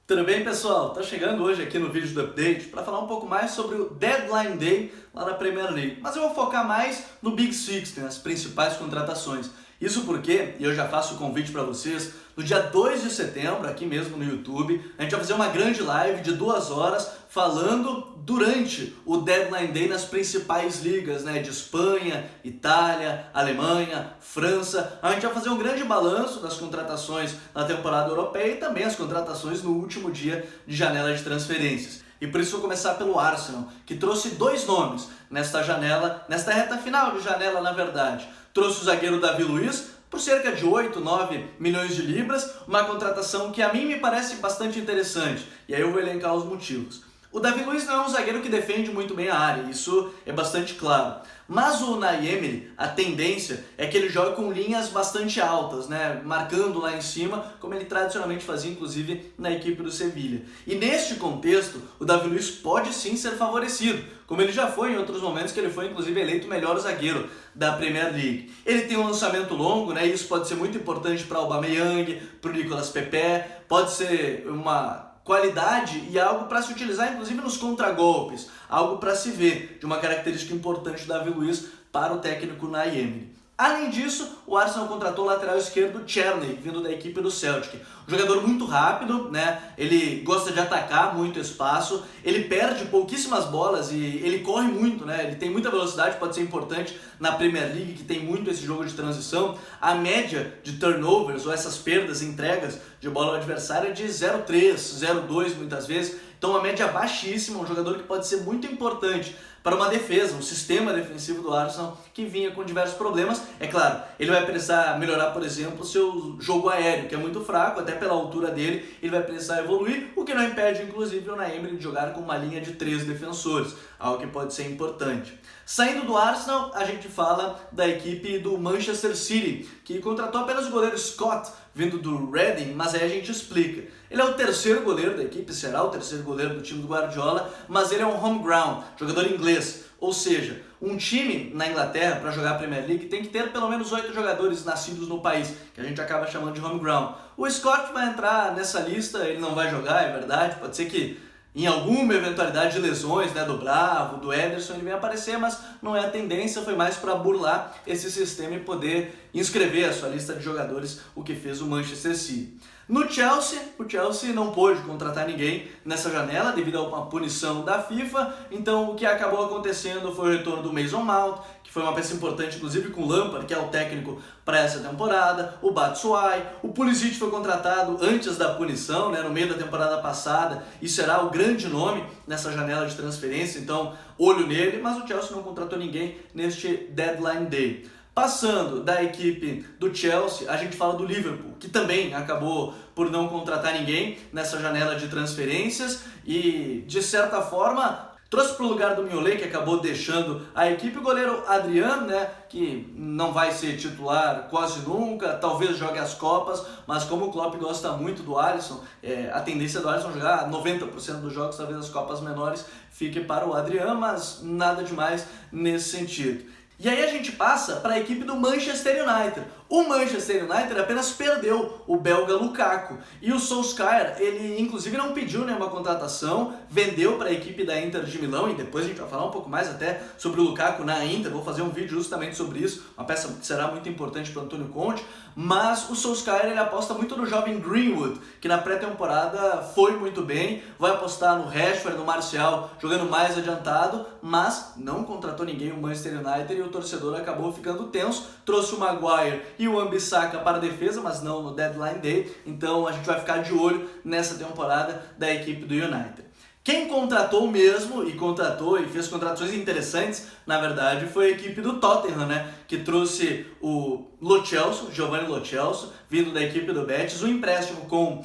Tudo bem, pessoal? Tô chegando hoje aqui no vídeo do update para falar um pouco mais sobre o Deadline Day lá na Premier League, mas eu vou focar mais no Big Six, né, as principais contratações. Isso porque, e eu já faço o convite para vocês, no dia 2 de setembro, aqui mesmo no YouTube, a gente vai fazer uma grande live de 2 horas falando durante o Deadline Day nas principais ligas, né, de Espanha, Itália, Alemanha, França. A gente vai fazer um grande balanço das contratações na temporada europeia e também as contratações no último dia de janela de transferências. E por isso vou começar pelo Arsenal, que trouxe 2 nomes nesta janela, nesta reta final de janela, na verdade. Trouxe o zagueiro Davi Luiz por cerca de 8, 9 milhões de libras, uma contratação que a mim me parece bastante interessante, e aí eu vou elencar os motivos. O Davi Luiz não é um zagueiro que defende muito bem a área, isso é bastante claro. Mas o Unai Emery, a tendência é que ele jogue com linhas bastante altas, né, marcando lá em cima, como ele tradicionalmente fazia, inclusive, na equipe do Sevilha. E neste contexto, o Davi Luiz pode sim ser favorecido, como ele já foi em outros momentos, que ele foi, inclusive, eleito o melhor zagueiro da Premier League. Ele tem um lançamento longo, né, e isso pode ser muito importante para o Aubameyang, para o Nicolas Pepe, pode ser uma qualidade e algo para se utilizar, inclusive nos contragolpes, algo para se ver, de uma característica importante do Davi Luiz para o técnico Unai Emery. Além disso, o Arsenal contratou o lateral esquerdo Tierney, vindo da equipe do Celtic. Um jogador muito rápido, né? Ele gosta de atacar muito espaço, ele perde pouquíssimas bolas e ele corre muito, né? Ele tem muita velocidade, pode ser importante na Premier League, que tem muito esse jogo de transição. A média de turnovers, ou essas perdas, entregas de bola ao adversário é de 0,3, 0,2 muitas vezes. Então uma média baixíssima, um jogador que pode ser muito importante para uma defesa, um sistema defensivo do Arsenal que vinha com diversos problemas. É claro, ele vai precisar melhorar, por exemplo, o seu jogo aéreo, que é muito fraco, até pela altura dele, ele vai precisar evoluir, o que não impede, inclusive, o Unai Emery de jogar com uma linha de 3 defensores, algo que pode ser importante. Saindo do Arsenal, a gente fala da equipe do Manchester City, que contratou apenas o goleiro Scott, vindo do Reading, mas aí a gente explica. Ele é o terceiro goleiro da equipe, será o terceiro goleiro do time do Guardiola, mas ele é um home ground, jogador inglês, ou seja, um time na Inglaterra para jogar a Premier League tem que ter pelo menos 8 jogadores nascidos no país, que a gente acaba chamando de home ground. O Scott vai entrar nessa lista, ele não vai jogar, é verdade, pode ser que em alguma eventualidade de lesões, né, do Bravo, do Ederson, ele vem aparecer, mas não é a tendência, foi mais para burlar esse sistema e poder inscrever a sua lista de jogadores, o que fez o Manchester City. No Chelsea, o Chelsea não pôde contratar ninguém nessa janela devido a uma punição da FIFA, então o que acabou acontecendo foi o retorno do Mason Mount, que foi uma peça importante, inclusive com o Lampard, que é o técnico para essa temporada, o Batshuayi, o Pulisic foi contratado antes da punição, né, no meio da temporada passada, e será o grande nome nessa janela de transferência, então olho nele, mas o Chelsea não contratou ninguém neste Deadline Day. Passando da equipe do Chelsea, a gente fala do Liverpool, que também acabou por não contratar ninguém nessa janela de transferências e, de certa forma, trouxe para o lugar do Mignolet, que acabou deixando a equipe, o goleiro Adriano, né, que não vai ser titular quase nunca, talvez jogue as Copas, mas como o Klopp gosta muito do Alisson, a tendência do Alisson jogar 90% dos jogos, talvez as Copas menores fique para o Adriano, mas nada demais nesse sentido. E aí a gente passa para a equipe do Manchester United. O Manchester United apenas perdeu o belga Lukaku. E o Solskjaer, ele inclusive não pediu nenhuma contratação, vendeu para a equipe da Inter de Milão, e depois a gente vai falar um pouco mais até sobre o Lukaku na Inter, vou fazer um vídeo justamente sobre isso, uma peça que será muito importante para o Antônio Conte, mas o Solskjaer ele aposta muito no jovem Greenwood, que na pré-temporada foi muito bem, vai apostar no Rashford, no Martial, jogando mais adiantado, mas não contratou ninguém o Manchester United e o torcedor acabou ficando tenso, trouxe o Maguire e o Wan-Bissaka para a defesa, mas não no Deadline Day, então a gente vai ficar de olho nessa temporada da equipe do United. Quem contratou mesmo, e contratou e fez contratações interessantes, na verdade, foi a equipe do Tottenham, né? Que trouxe o Lo Celso, Giovanni Lo Celso, vindo da equipe do Betis, um empréstimo com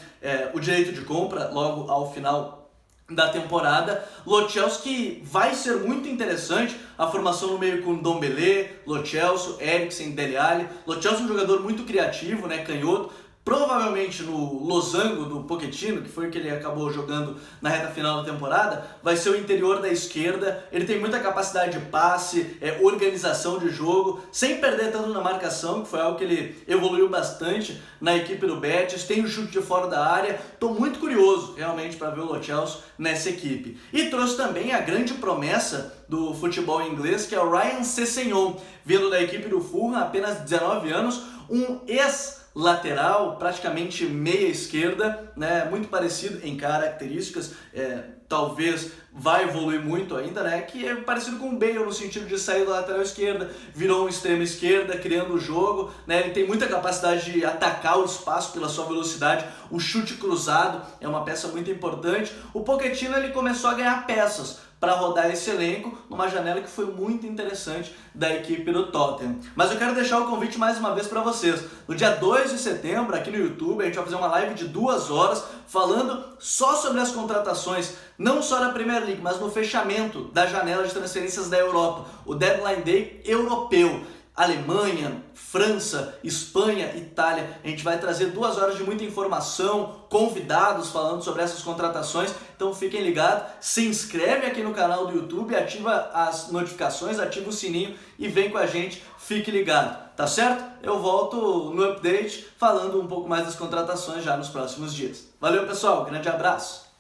o direito de compra logo ao final da temporada. Lo Celso, que vai ser muito interessante a formação no meio com Ndombele, Lo Celso, Eriksen, Dele Alli. Lo Celso é um jogador muito criativo, né, canhoto, provavelmente no losango do Pochettino, que foi o que ele acabou jogando na reta final da temporada, vai ser o interior da esquerda. Ele tem muita capacidade de passe, organização de jogo, sem perder tanto na marcação, que foi algo que ele evoluiu bastante na equipe do Betis. Tem o chute de fora da área. Estou muito curioso realmente para ver o Lo Celso nessa equipe. E trouxe também a grande promessa do futebol inglês, que é o Ryan Sessegnon, vindo da equipe do Fulham, apenas 19 anos, um ex-lateral, praticamente meia esquerda, né, muito parecido em características, talvez vai evoluir muito ainda, né, que é parecido com o Bale no sentido de sair da lateral esquerda, virou um extremo esquerda, criando o jogo, né, ele tem muita capacidade de atacar o espaço pela sua velocidade, o chute cruzado é uma peça muito importante. O Pochettino, ele começou a ganhar peças para rodar esse elenco numa janela que foi muito interessante da equipe do Tottenham. Mas eu quero deixar o convite mais uma vez para vocês. No dia 2 de setembro, aqui no YouTube, a gente vai fazer uma live de 2 horas falando só sobre as contratações, não só da Premier League, mas no fechamento da janela de transferências da Europa, o Deadline Day europeu. Alemanha, França, Espanha, Itália. A gente vai trazer 2 horas de muita informação, convidados falando sobre essas contratações. Então fiquem ligados, se inscreve aqui no canal do YouTube, ativa as notificações, ativa o sininho e vem com a gente, fique ligado, tá certo? Eu volto no update falando um pouco mais das contratações já nos próximos dias. Valeu, pessoal, grande abraço!